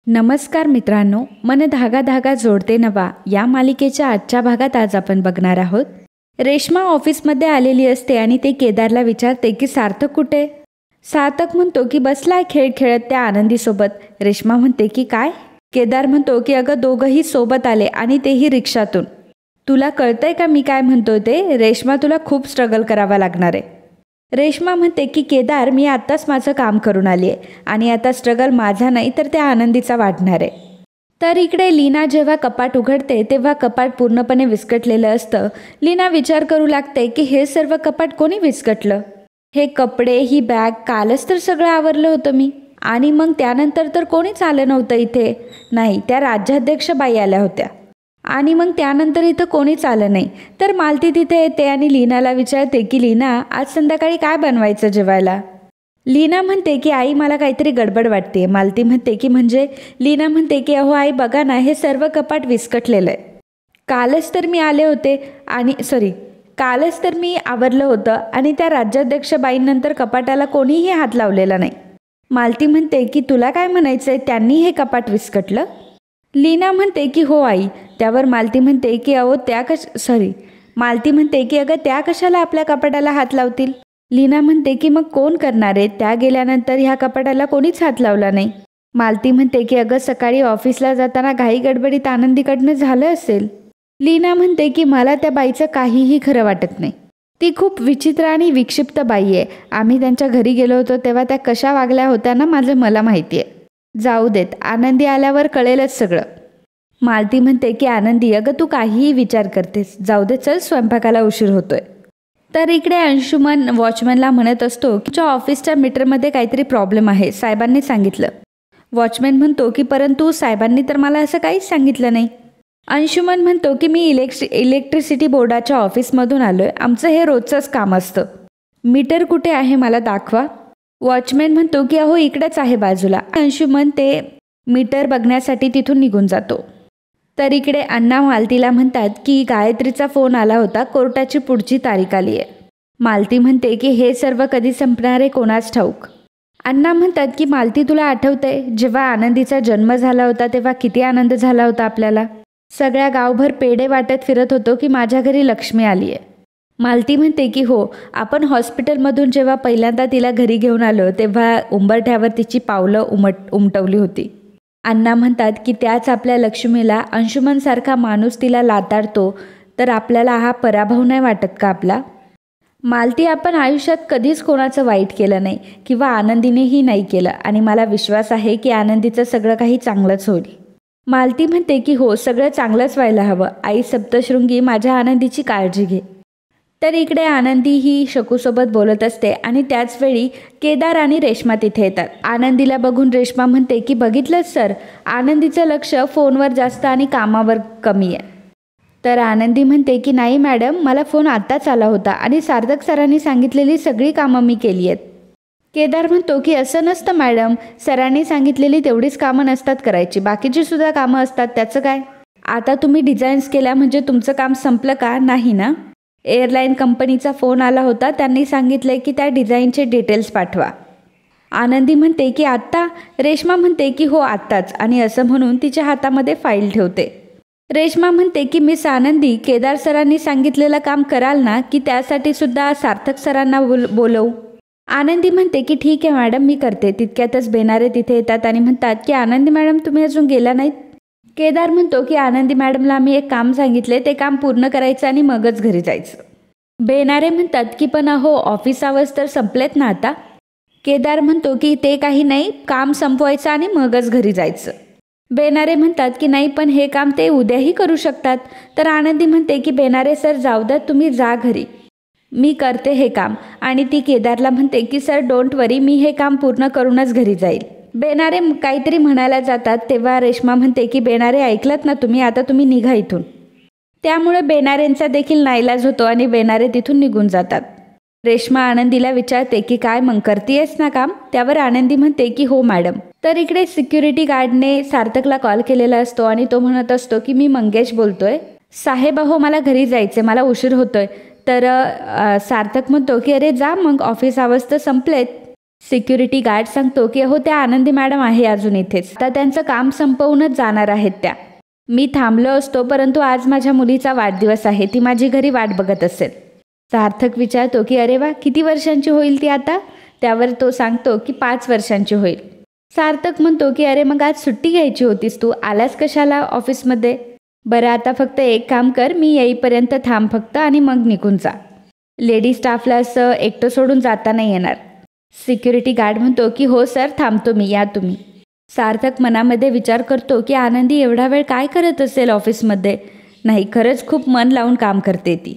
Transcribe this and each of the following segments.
नमस्कार मित्रांनो, मन धागा धागा जोडते नवा या मालिकेच्या आजच्या भागात आज आपण बघणार आहोत. रेश्मा ऑफिसमध्ये आलेली असते आणि ते केदारला विचारते की सार्थक कुठे. सार्थक म्हणतो की बसलाय खेळ खेळत त्या आनंदीसोबत. रेश्मा म्हणते की काय. केदार म्हणतो की अगं दोघंही सोबत आले आणि तेही रिक्षातून. तुला कळतंय का मी काय म्हणतोय ते. रेश्मा तुला खूप स्ट्रगल करावा लागणार आहे. रेश्मा म्हणते की केदार मी आत्ताच माझं काम करून आली आहे आणि आता स्ट्रगल माझा नाही तर त्या आनंदीचा वाढणार आहे. तर इकडे लीना जेव्हा कपाट उघडते तेव्हा कपाट पूर्णपणे विस्कटलेलं असतं. लीना विचार करू लागते की हे सर्व कपाट कोणी विस्कटलं. हे कपडे ही बॅग कालच तर सगळं आवरलं होतं मी. आणि मग त्यानंतर तर कोणीच आलं नव्हतं इथे. नाही, त्या राज्याध्यक्ष बाई आल्या होत्या आणि मग त्यानंतर इथं कोणीच आलं नाही. तर मालती तिथे येते आणि लीनाला विचारते की लीना आज संध्याकाळी काय बनवायचं जेवायला. लीना म्हणते की आई मला काहीतरी गडबड वाटते. मालती म्हणते की म्हणजे. लीना म्हणते की अहो आई बघा ना, हे सर्व कपाट विस्कटलेलं आहे. कालच तर मी आवरलं होतं आणि त्या राज्याध्यक्ष बाईंनंतर कपाटाला कोणीही हात लावलेला नाही. मालती म्हणते की तुला काय म्हणायचंय, त्यांनी हे कपाट विस्कटलं. लीना म्हणते की हो आई. त्यावर मालती म्हणते की मालती म्हणते की अगं त्या कशाला आपल्या कपाटाला हात लावतील. लीना म्हणते की मग कोण करणार आहे, त्या गेल्यानंतर ह्या कपाटाला कोणीच हात लावला नाही. मालती म्हणते की अगं सकाळी ऑफिसला जाताना घाई गडबडीत आनंदीकडनं झालं असेल. लीना म्हणते की मला त्या बाईचं काहीही खरं वाटत नाही. ती खूप विचित्र आणि विक्षिप्त बाई आहे. आम्ही त्यांच्या घरी गेलो होतो तेव्हा त्या कशा वागल्या होत्या ना मला माहिती आहे. जाऊ देत, आनंदी आल्यावर कळेलच सगळं. मालती म्हणते की आनंदी अगं तू काहीही विचार करतेस, जाऊ दे चल स्वयंपाकाला उशीर होतोय. तर इकडे अंशुमन वॉचमॅनला म्हणत असतो की तुमच्या ऑफिसच्या मीटरमध्ये काहीतरी प्रॉब्लेम आहे, साहेबांनी सांगितलं. वॉचमॅन म्हणतो की परंतु साहेबांनी तर मला असं काहीच सांगितलं नाही. अंशुमन म्हणतो की मी इलेक्ट्रिसिटी बोर्डाच्या ऑफिसमधून आलोय, आमचं हे रोजचंच काम असतं. मीटर कुठे आहे मला दाखवा. वॉचमॅन म्हणतो की अहो इकडेच आहे बाजूला. अंशुमन ते मीटर बघण्यासाठी तिथून निघून जातो. तर इकडे अण्णा मालतीला म्हणतात की गायत्रीचा फोन आला होता, कोर्टाची पुढची तारीख आली आहे. मालती म्हणते की हे सर्व कधी संपणार आहे कोणास ठाऊक. अण्णा म्हणतात की मालती तुला आठवतंय जेव्हा आनंदीचा जन्म झाला होता तेव्हा किती आनंद झाला होता आपल्याला. सगळ्या गावभर पेढे वाटत फिरत होतो की माझ्या घरी लक्ष्मी आली आहे. मालती म्हणते की हो, आपण हॉस्पिटलमधून जेव्हा पहिल्यांदा तिला घरी घेऊन आलो तेव्हा उंबरठ्यावर तिची पावलं उमटवली होती. अण्णा म्हणतात की त्याच आपल्या लक्ष्मीला अंशुमनसारखा माणूस तिला लाताडतो तर आपल्याला हा पराभव नाही वाटत का आपला. मालती आपण आयुष्यात कधीच कोणाचं वाईट केलं नाही किंवा आनंदीनेही नाही केलं आणि मला विश्वास आहे की आनंदीचं सगळं काही चांगलंच होईल. मालती म्हणते की हो, सगळं चांगलंच व्हायला हवं. आई सप्तशृंगी माझ्या आनंदीची काळजी घे. तर इकडे आनंदी ही शकूसोबत बोलत असते आणि त्याचवेळी केदार आणि रेश्मा तिथे येतात. आनंदीला बघून रेश्मा म्हणते की बघितलंच सर, आनंदीचं लक्ष फोनवर जास्त आणि कामावर कमी आहे. तर आनंदी म्हणते की नाही मॅडम, मला फोन आत्ताच आला होता आणि सार्थक सरांनी सांगितलेली सगळी कामं मी केली आहेत. केदार म्हणतो की असं नसतं मॅडम, सरांनी सांगितलेली तेवढीच कामं नसतात करायची, बाकीची सुद्धा कामं असतात, त्याचं काय. आता तुम्ही डिझाईन्स केल्या म्हणजे तुमचं काम संपलं का, नाही ना. एअरलाईन कंपनीचा फोन आला होता, त्यांनी सांगितले की त्या डिझाईनचे डिटेल्स पाठवा. आनंदी म्हणते की आत्ता. रेश्मा म्हणते की हो आत्ताच, आणि असं म्हणून तिच्या हातामध्ये फाईल ठेवते. रेश्मा म्हणते की मिस आनंदी, केदार सरांनी सांगितलेलं काम कराल ना, की त्यासाठी सुद्धा सार्थक सरांना बोलवू. आनंदी म्हणते की ठीक आहे मॅडम, मी करते. तितक्यातच बेनारे तिथे येतात आणि म्हणतात की आनंदी मॅडम तुम्ही अजून गेला नाहीत. केदार म्हणतो की आनंदी मॅडमला आम्ही एक काम सांगितले, ते काम पूर्ण करायचं आणि मगच घरी जायचं. बेनारे म्हणतात की पण अहो ऑफिस आवर्स तर संपलेत ना आता. केदार म्हणतो की ते काही नाही, काम संपवायचं आणि मगच घरी जायचं. बेनारे म्हणतात की नाही पण हे काम ते उद्याही करू शकतात. तर आनंदी म्हणते की बेनारे सर जाऊ द्या, तुम्ही जा घरी, मी करते हे काम. आणि ती केदारला म्हणते की सर डोंट वरी, मी हे काम पूर्ण करूनच घरी जाईल. बेनारे काहीतरी म्हणायला जातात तेव्हा रेश्मा म्हणते की बेनारे ऐकलत ना तुम्ही, आता तुम्ही निघा इथून. त्यामुळे बेनारेंचा देखील नाईलाज होतो आणि बेनारे तिथून निघून जातात. रेश्मा आनंदीला विचारते की काय मग करतेयस ना काम. त्यावर आनंदी म्हणते की हो मॅडम. तर इकडे सिक्युरिटी गार्डने सार्थकला कॉल केलेला असतो आणि तो म्हणत असतो की मी मंगेश बोलतोय. साहेब अहो मला घरी जायचे, मला उशीर होतोय. तर सार्थक म्हणतो की अरे जा मग, ऑफिस आवर्स तर संपलेत. सिक्युरिटी गार्ड सांगतो की अहो त्या आनंदी मॅडम आहे अजून इथेच, आता त्यांचं काम संपवूनच जाणार आहेत त्या. मी थांबलो असतो परंतु आज माझ्या मुलीचा वाढदिवस आहे, ती माझी घरी वाट बघत असेल. सार्थक विचारतो की अरे वा, किती वर्षांची होईल ती आता? त्यावर तो सांगतो की 5 वर्षांची होईल. सार्थक म्हणतो की अरे मग आज सुट्टी घ्यायची होतीस, तू आलास कशाला ऑफिसमध्ये? बरं आता फक्त एक काम कर, मी येईपर्यंत थांब फक्त आणि मग निघून जा. लेडी स्टाफला असं एकटं सोडून जाता नाही येणार. सिक्युरिटी गार्ड म्हणतो की हो सर, थांबतो मी, या तुम्ही. सार्थक मनामध्ये विचार करतो की आनंदी एवढा वेळ काय करत असेल ऑफिसमध्ये? नाही, खरंच खूप मन लावून काम करते ती.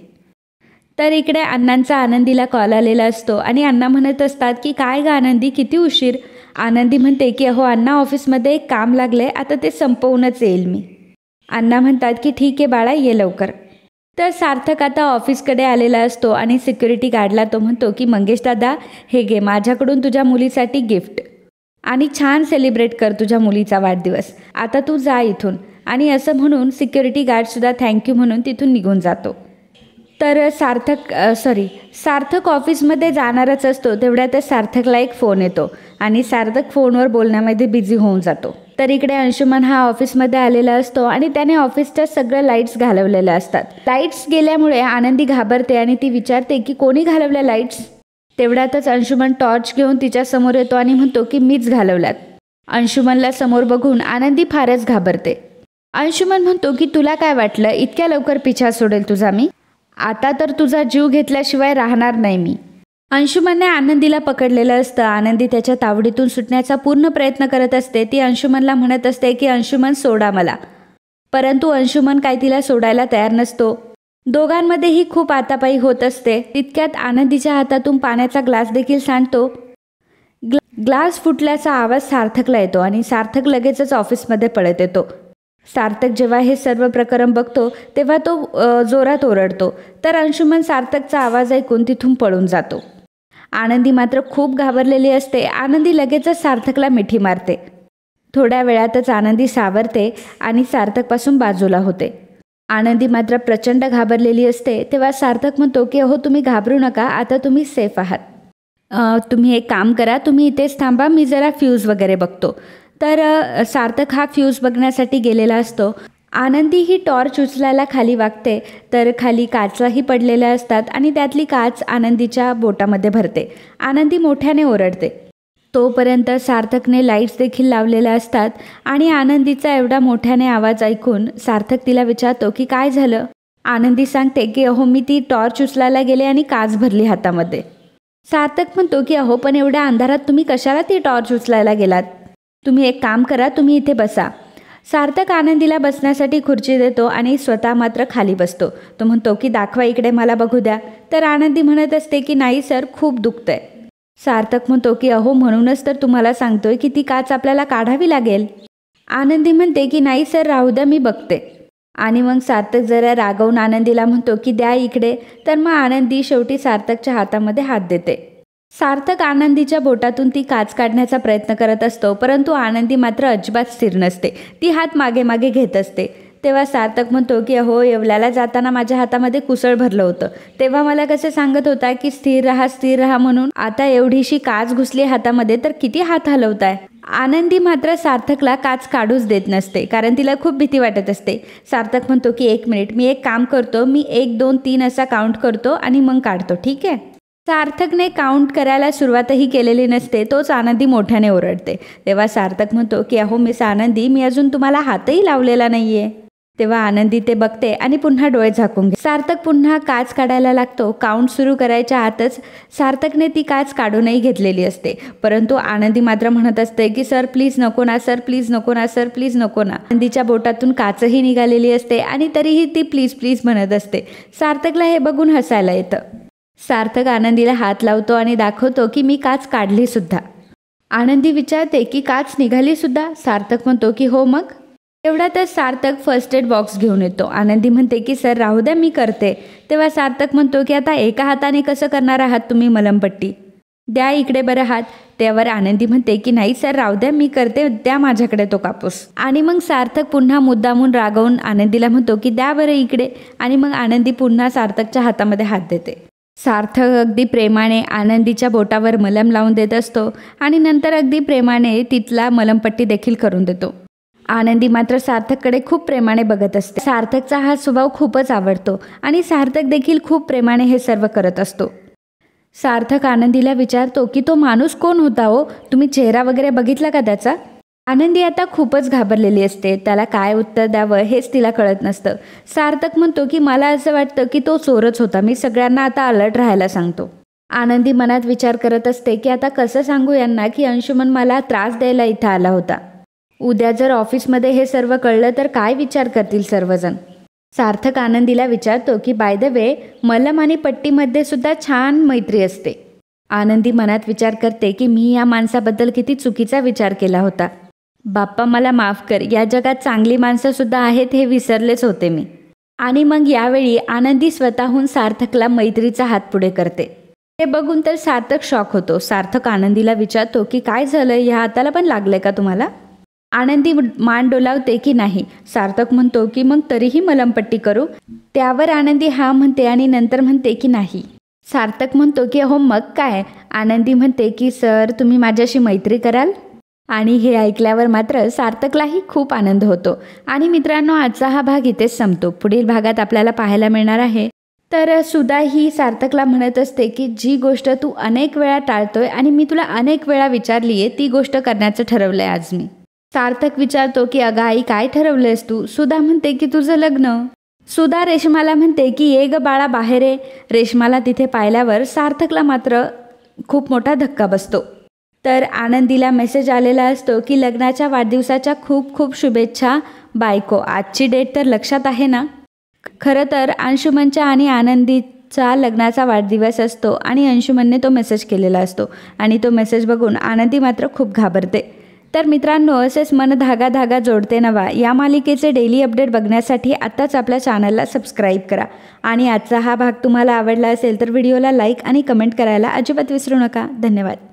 तर इकडे अण्णांचा आनंदीला कॉल आलेला असतो आणि अण्णा म्हणत असतात की काय ग आनंदी, किती उशीर? आनंदी म्हणते की अहो अण्णा, ऑफिसमध्ये एक काम लागले, आता ते संपवूनच येईल मी. अण्णा म्हणतात की ठीक आहे बाळा, ये लवकर. तर सार्थक आता ऑफिसकडे आलेला असतो आणि सिक्युरिटी गार्डला तो म्हणतो की मंगेश दादा, हे घे माझ्याकडून तुझ्या मुलीसाठी गिफ्ट, आणि छान सेलिब्रेट कर तुझ्या मुलीचा वाढदिवस. आता तू जा इथून. आणि असं म्हणून सिक्युरिटी गार्डसुद्धा थँक्यू म्हणून तिथून निघून जातो. तर सार्थक ऑफिसमध्ये जाणारच असतो तेवढ्यातच सार्थकला एक फोन येतो आणि सार्थक फोनवर बोलण्यामध्ये बिझी होऊन जातो. तर इकडे अंशुमन हा ऑफिसमध्ये आलेला असतो आणि त्याने ऑफिसच्या सगळ्या लाईट्स घालवलेल्या असतात. लाईट्स गेल्यामुळे आनंदी घाबरते आणि ती विचारते की कोणी घालवल्या लाईट्स? तेवढ्यातच अंशुमन टॉर्च घेऊन तिच्या समोर येतो आणि म्हणतो की मीच घालवल्यात. अंशुमनला समोर बघून आनंदी फारच घाबरते. अंशुमन म्हणतो की तुला काय वाटलं इतक्या लवकर पिछा सोडेल तुझा मी? आता तर तुझा जीव घेतल्याशिवाय राहणार नाही मी. अंशुमनने आनंदीला पकडलेलं असतं. आनंदी त्याच्या तावडीतून सुटण्याचा पूर्ण प्रयत्न करत असते. ती अंशुमनला म्हणत असते की अंशुमन सोडा मला, परंतु अंशुमन काय तिला सोडायला तयार नसतो. दोघांमध्येही खूप आतापाई होत असते. तितक्यात आनंदीच्या हातातून पाण्याचा ग्लास देखील सांडतो. ग्लास फुटल्याचा आवाज सार्थकला येतो आणि सार्थक लगेचच ऑफिसमध्ये पळत येतो. सार्थक जेव्हा हे सर्व प्रकरण बघतो तेव्हा तो जोरात ओरडतो. तर अंशुमन सार्थकचा आवाज ऐकून तिथून पळून जातो. आनंदी मात्र खूप घाबरलेली असते. आनंदी लगेचच सार्थकला मिठी मारते. थोड्या वेळातच आनंदी सावरते आणि सार्थकपासून बाजूला होते. आनंदी मात्र प्रचंड घाबरलेली असते. तेव्हा सार्थक म्हणतो की अहो तुम्ही घाबरू नका, आता तुम्ही सेफ आहात. तुम्ही एक काम करा, तुम्ही इथेच थांबा, मी जरा फ्यूज वगैरे बघतो. तर सार्थक हा फ्यूज बघण्यासाठी गेलेला असतो. आनंदी ही टॉर्च उचलायला खाली वागते तर खाली काचाही पडलेल्या असतात आणि त्यातली काच आनंदीच्या बोटामध्ये भरते. आनंदी मोठ्याने ओरडते. तोपर्यंत सार्थकने लाईट्स देखील लावलेल्या असतात आणि आनंदीचा एवढा मोठ्याने आवाज ऐकून सार्थक तिला विचारतो की काय झालं? आनंदी सांगते की अहो मी ती टॉर्च उचलायला गेले आणि काच भरली हातामध्ये. सार्थक म्हणतो की अहो पण एवढ्या अंधारात तुम्ही कशाला ती टॉर्च उचलायला गेलात? तुम्ही एक काम करा, तुम्ही इथे बसा. सार्थक आनंदीला बसण्यासाठी खुर्ची देतो आणि स्वतः मात्र खाली बसतो. तो म्हणतो की दाखवा इकडे, मला बघू द्या. तर आनंदी म्हणत असते की नाही सर, खूप दुखतंय. सार्थक म्हणतो की अहो म्हणूनच तर तुम्हाला सांगतोय की ती काच आपल्याला काढावी लागेल. आनंदी म्हणते की नाही सर, राहू द्या, मी बघते. आणि मग सार्थक जरा रागवून आनंदीला म्हणतो की द्या इकडे. तर मग आनंदी शेवटी सार्थकच्या हातामध्ये हात देते. सार्थक आनंदीच्या बोटातून ती काच काढण्याचा प्रयत्न करत असतो, परंतु आनंदी मात्र अजिबात स्थिर नसते. ती हात मागे मागे घेत असते. तेव्हा सार्थक म्हणतो की अहो येवल्याला जाताना माझ्या हातामध्ये कुसळ भरलं होतं, तेव्हा मला कसे सांगत होता की स्थिर राहा म्हणून. आता एवढीशी काच घुसली हातामध्ये तर किती हात हलवताय? आनंदी मात्र सार्थकला काच काढूच देत नसते, कारण तिला खूप भीती वाटत असते. सार्थक म्हणतो की 1 मिनिट, मी एक काम करतो, मी 1 2 3 असा काउंट करतो आणि मग काढतो, ठीक आहे? सार्थकने काउंट करायला सुरुवातही केलेली नसते, तोच आनंदी मोठ्याने ओरडते. तेव्हा सार्थक म्हणतो की अहो मिस आनंदी, मी अजून तुम्हाला हातही लावलेला नाहीये. तेव्हा आनंदी ते बघते आणि पुन्हा डोळे झाकून घे. सार्थक पुन्हा काच काढायला लागतो. काउंट सुरू करायच्या आतच सार्थकने ती काच काढूनही घेतलेली असते, परंतु आनंदी मात्र म्हणत असते की सर प्लीज नको ना, सर प्लीज नको ना, सर प्लीज नको ना. आनंदीच्या बोटातून काचही निघालेली असते आणि तरीही ती प्लीज प्लीज म्हणत असते. सार्थकला हे बघून हसायला येतं. सार्थक आनंदीला हात लावतो आणि दाखवतो की मी काच काढली सुद्धा. आनंदी विचारते की काच निघाली सुद्धा? सार्थक म्हणतो की हो. मग एवढ्यातच सार्थक फर्स्ट एड बॉक्स घेऊन येतो. आनंदी म्हणते की सर राहू द्या, मी करते. तेव्हा सार्थक म्हणतो की आता एका हाताने कसं करणार आहात तुम्ही मलमपट्टी? द्या इकडे बरं हात. त्यावर आनंदी म्हणते की नाही सर राहू द्या, मी करते, द्या माझ्याकडे तो कापूस. आणि मग सार्थक पुन्हा मुद्दामून रागवून आनंदीला म्हणतो की द्या बरं इकडे. आणि मग आनंदी पुन्हा सार्थकच्या हातामध्ये हात देते. सार्थक अगदी प्रेमाने आनंदीच्या बोटावर मलम लावून देत असतो आणि नंतर अगदी प्रेमाने तिथला मलमपट्टी देखील करून देतो. आनंदी मात्र सार्थककडे खूप प्रेमाने बघत असते. सार्थकचा हा स्वभाव खूपच आवडतो आणि सार्थक देखील खूप प्रेमाने हे सर्व करत असतो. सार्थक आनंदीला विचारतो की तो माणूस कोण होता हो, तुम्ही चेहरा वगैरे बघितला का त्याचा? आनंदी आता खूपच घाबरलेली असते. त्याला काय उत्तर द्यावं हेच तिला कळत नसतं. सार्थक म्हणतो की मला असं वाटतं की तो चोरच होता, मी सगळ्यांना आता अलर्ट राहायला सांगतो. आनंदी मनात विचार करत असते की आता कसं सांगू यांना की अंशुमन मला त्रास द्यायला इथं आला होता. उद्या जर ऑफिसमध्ये हे सर्व कळलं तर काय विचार करतील सर्वजण. सार्थक आनंदीला विचारतो की बाय द वे मलम आणि पट्टीमध्ये सुद्धा छान मैत्री असते. आनंदी मनात विचार करते की मी या माणसाबद्दल किती चुकीचा विचार केला होता. बाप्पा मला माफ कर, या जगात चांगली माणसंसुद्धा आहेत हे विसरलेच होते मी. आणि मग यावेळी आनंदी स्वतःहून सार्थकला मैत्रीचा हात पुढे करते. हे बघून तर सार्थक शॉक होतो. सार्थक आनंदीला विचारतो की काय झालं, ह्या हाताला पण लागलंय का तुम्हाला? आनंदी मान डोलावते की नाही. सार्थक म्हणतो की मग तरीही मलमपट्टी करू? त्यावर आनंदी हा म्हणते आणि नंतर म्हणते की नाही. सार्थक म्हणतो की हो मग काय? आनंदी म्हणते की सर तुम्ही माझ्याशी मैत्री कराल? आणि हे ऐकल्यावर मात्र सार्थकलाही खूप आनंद होतो. आणि मित्रांनो, आजचा हा भाग इथेच संपतो. पुढील भागात आपल्याला पाहायला मिळणार आहे तर सुधा ही सार्थकला म्हणत असते की जी गोष्ट तू अनेक वेळा टाळतोय आणि मी तुला अनेक वेळा विचारली आहे ती गोष्ट करण्याचं ठरवलंय आज मी. सार्थक विचारतो की अगं आई काय ठरवलंयस तू? सुधा म्हणते की तुझं लग्न. सुधा रेश्माला म्हणते की ये ग बाळा बाहेर ये. रेश्माला तिथे पाहिल्यावर सार्थकला मात्र खूप मोठा धक्का बसतो. तर आनंदीला मेसेज आलेला असतो की लग्नाच्या वाढदिवसाच्या खूप खूप शुभेच्छा बायको. आजची डेट तर लक्षात आहे ना? खरं तर अंशुमनच्या आणि आनंदीचा लग्नाचा वाढदिवस असतो आणि अंशुमनने तो मेसेज केलेला असतो आणि तो मेसेज बघून आनंदी मात्र खूप घाबरते. तर मित्रांनो, असेच मन धागा धागा जोडते नवा या मालिकेचे डेली अपडेट बघण्यासाठी आत्ताच आपल्या चॅनलला सबस्क्राईब करा. आणि आजचा हा भाग तुम्हाला आवडला असेल तर व्हिडिओला लाईक आणि कमेंट करायला अजिबात विसरू नका. धन्यवाद.